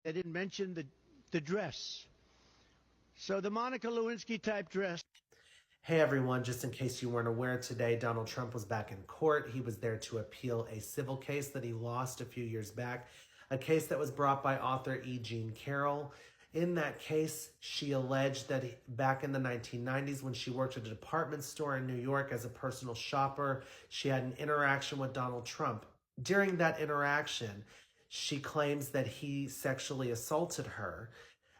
They didn't mention the dress. So the Monica Lewinsky type dress. Hey everyone, just in case you weren't aware, today Donald Trump was back in court. He was there to appeal a civil case that he lost a few years back, a case that was brought by author E. Jean Carroll. In that case, she alleged that back in the 1990s, when she worked at a department store in New York as a personal shopper, she had an interaction with Donald Trump. During that interaction, she claims that he sexually assaulted her.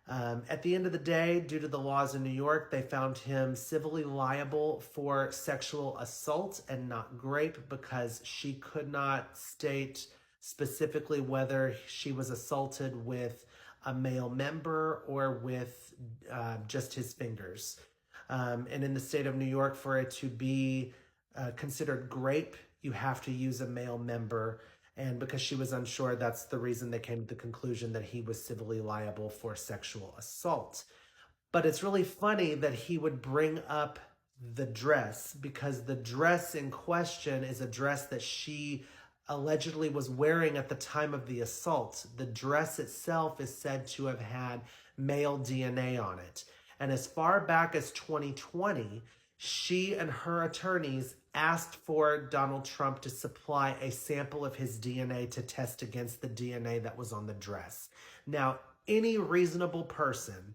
At the end of the day, due to the laws in New York, they found him civilly liable for sexual assault and not rape because she could not state specifically whether she was assaulted with a male member or with just his fingers. And in the state of New York, for it to be considered rape, you have to use a male member. And because she was unsure, that's the reason they came to the conclusion that he was civilly liable for sexual assault. But it's really funny that he would bring up the dress, because the dress in question is a dress that she allegedly was wearing at the time of the assault. The dress itself is said to have had male DNA on it. And as far back as 2020, she and her attorneys asked for Donald Trump to supply a sample of his DNA to test against the DNA that was on the dress. Now, any reasonable person,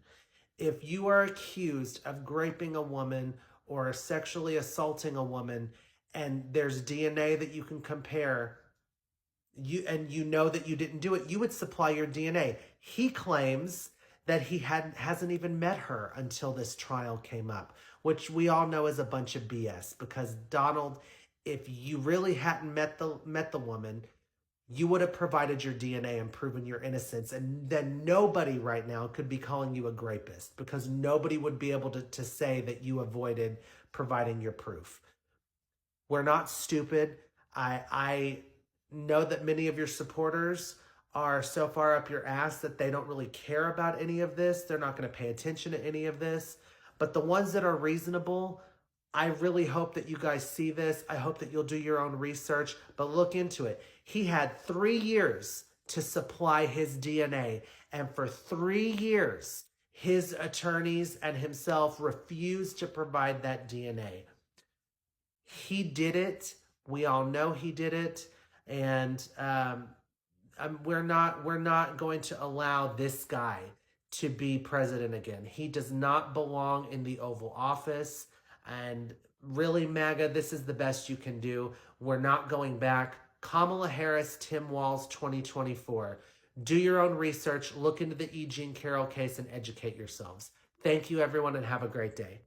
if you are accused of raping a woman or sexually assaulting a woman and there's DNA that you can compare, you know that you didn't do it, you would supply your DNA. He claims that he hasn't even met her until this trial came up, which we all know is a bunch of BS, because Donald, if you really hadn't met the woman, you would have provided your DNA and proven your innocence, and then nobody right now could be calling you a rapist, because nobody would be able to say that you avoided providing your proof. We're not stupid. I know that many of your supporters are so far up your ass that they don't really care about any of this. They're not going to pay attention to any of this. But the ones that are reasonable, I really hope that you guys see this. I hope that you'll do your own research, but look into it. He had 3 years to supply his DNA, and for 3 years, his attorneys and himself refused to provide that DNA. He did it. We all know he did it. And we're not going to allow this guy to be president again. He does not belong in the Oval Office. And really, MAGA, this is the best you can do. We're not going back. Kamala Harris, Tim Walz, 2024. Do your own research. Look into the E. Jean Carroll case and educate yourselves. Thank you, everyone, and have a great day.